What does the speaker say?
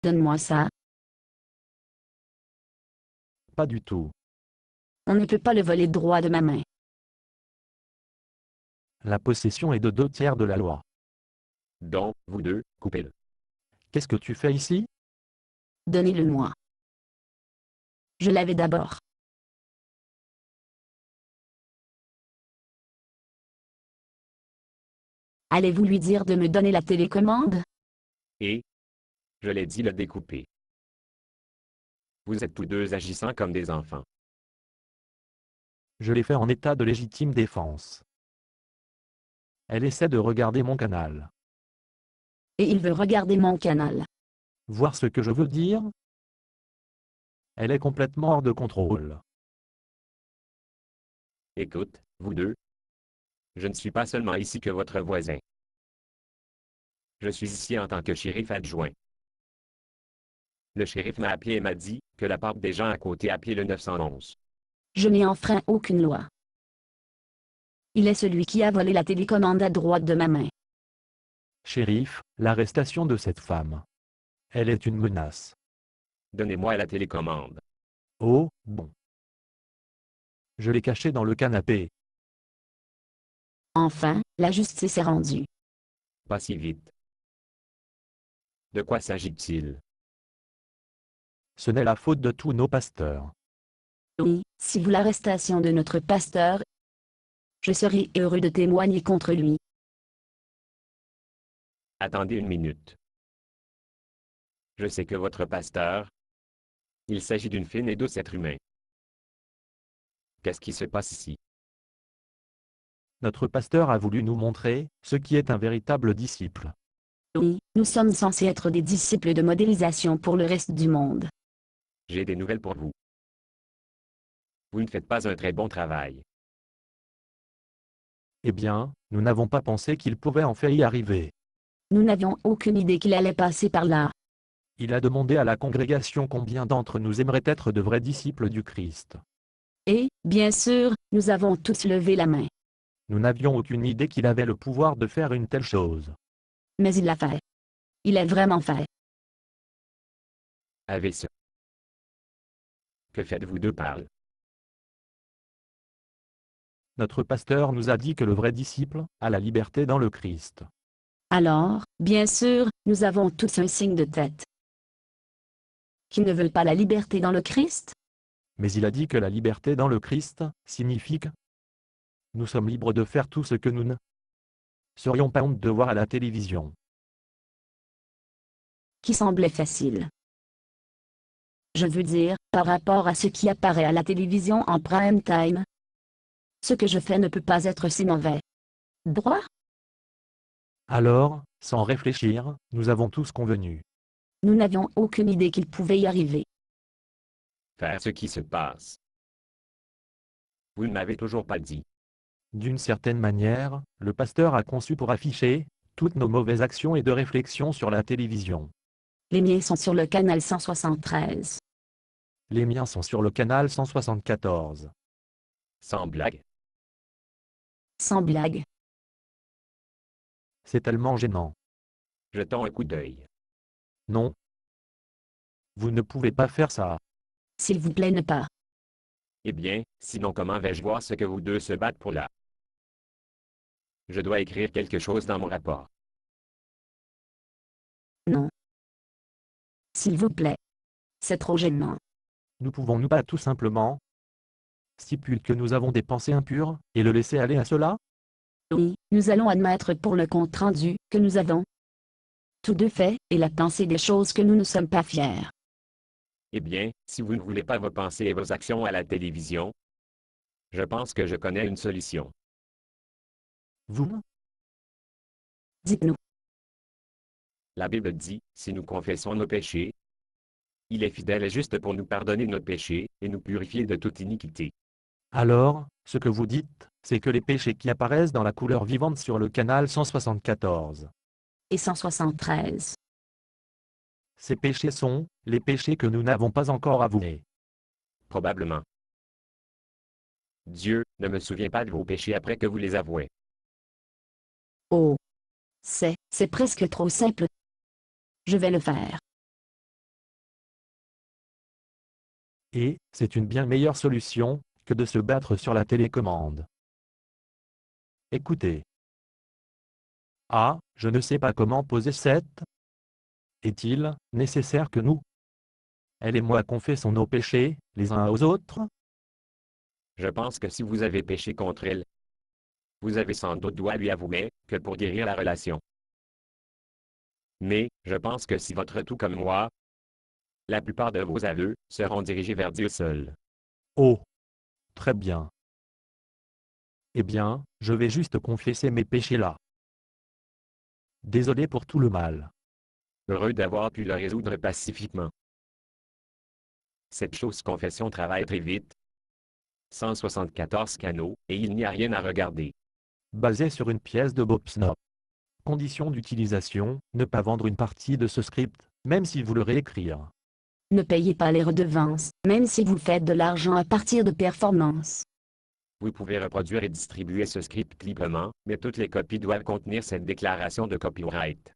Donne-moi ça. Pas du tout. On ne peut pas le voler droit de ma main. La possession est de 2/3 de la loi. Donc, vous deux, coupez-le. Qu'est-ce que tu fais ici? Donnez-le-moi. Je l'avais d'abord. Allez-vous lui dire de me donner la télécommande? Et, je l'ai dit, le découper. Vous êtes tous deux agissant comme des enfants. Je l'ai fait en état de légitime défense. Elle essaie de regarder mon canal. Et il veut regarder mon canal. Voir ce que je veux dire? Elle est complètement hors de contrôle. Écoute, vous deux. Je ne suis pas seulement ici que votre voisin. Je suis ici en tant que shérif adjoint. Le shérif m'a appelé et m'a dit que la part des gens à côté appelait le 911. Je n'ai enfreint aucune loi. Il est celui qui a volé la télécommande à droite de ma main. Shérif, l'arrestation de cette femme. Elle est une menace. Donnez-moi la télécommande. Oh, bon. Je l'ai cachée dans le canapé. Enfin, la justice est rendue. Pas si vite. De quoi s'agit-il? Ce n'est la faute de tous nos pasteurs. Oui, si vous l'arrestation de notre pasteur, je serai heureux de témoigner contre lui. Attendez une minute. Je sais que votre pasteur, il s'agit d'une fine et douce être humain. Qu'est-ce qui se passe ici? Notre pasteur a voulu nous montrer ce qui est un véritable disciple. Oui, nous sommes censés être des disciples de modélisation pour le reste du monde. J'ai des nouvelles pour vous. Vous ne faites pas un très bon travail. Eh bien, nous n'avons pas pensé qu'il pouvait en fait y arriver. Nous n'avions aucune idée qu'il allait passer par là. Il a demandé à la congrégation combien d'entre nous aimeraient être de vrais disciples du Christ. Et, bien sûr, nous avons tous levé la main. Nous n'avions aucune idée qu'il avait le pouvoir de faire une telle chose. Mais il l'a fait. Il l'a vraiment fait. Avez ce. Que faites-vous deux parle? Notre pasteur nous a dit que le vrai disciple a la liberté dans le Christ. Alors, bien sûr, nous avons tous un signe de tête. Qui ne veulent pas la liberté dans le Christ? Mais il a dit que la liberté dans le Christ signifie que nous sommes libres de faire tout ce que nous ne serions pas honte de voir à la télévision. Qui semblait facile. Je veux dire, par rapport à ce qui apparaît à la télévision en prime time. Ce que je fais ne peut pas être si mauvais. Droit? Alors, sans réfléchir, nous avons tous convenu. Nous n'avions aucune idée qu'il pouvait y arriver. Faire ce qui se passe. Vous ne m'avez toujours pas dit. D'une certaine manière, le pasteur a conçu pour afficher toutes nos mauvaises actions et de réflexion sur la télévision. Les miens sont sur le canal 173. Les miens sont sur le canal 174. Sans blague. Sans blague. C'est tellement gênant. Jetons un coup d'œil. Non. Vous ne pouvez pas faire ça. S'il vous plaît, ne pas. Eh bien, sinon comment vais-je voir ce que vous deux se battent pour là? Je dois écrire quelque chose dans mon rapport. Non. S'il vous plaît. C'est trop gênant. Nous pouvons-nous pas tout simplement stipuler que nous avons des pensées impures et le laisser aller à cela? Oui, nous allons admettre pour le compte rendu que nous avons tous deux fait et la pensée des choses que nous ne sommes pas fiers. Eh bien, si vous ne voulez pas vos pensées et vos actions à la télévision, je pense que je connais une solution. Vous? Dites-nous. La Bible dit, si nous confessons nos péchés, il est fidèle et juste pour nous pardonner nos péchés et nous purifier de toute iniquité. Alors, ce que vous dites, c'est que les péchés qui apparaissent dans la couleur vivante sur le canal 174. Et 173. Ces péchés sont les péchés que nous n'avons pas encore avoués. Probablement. Dieu ne me souvient pas de vos péchés après que vous les avouez. Oh. C'est presque trop simple. Je vais le faire. Et c'est une bien meilleure solution que de se battre sur la télécommande. Écoutez. Ah, je ne sais pas comment poser cette. Est-il nécessaire que nous, elle et moi, confessons nos péchés, les uns aux autres? Je pense que si vous avez péché contre elle, vous avez sans doute doigt lui avouer que pour guérir la relation. Mais, je pense que si votre tout comme moi, la plupart de vos aveux seront dirigés vers Dieu seul. Oh, très bien. Eh bien, je vais juste confesser mes péchés là. Désolé pour tout le mal. Heureux d'avoir pu le résoudre pacifiquement. Cette chose confession travaille très vite. 174 canaux, et il n'y a rien à regarder. Basé sur une pièce de Bob Snop. Condition d'utilisation, ne pas vendre une partie de ce script, même si vous le réécrire. Ne payez pas les redevances, même si vous faites de l'argent à partir de performances. Vous pouvez reproduire et distribuer ce script librement, mais toutes les copies doivent contenir cette déclaration de copyright.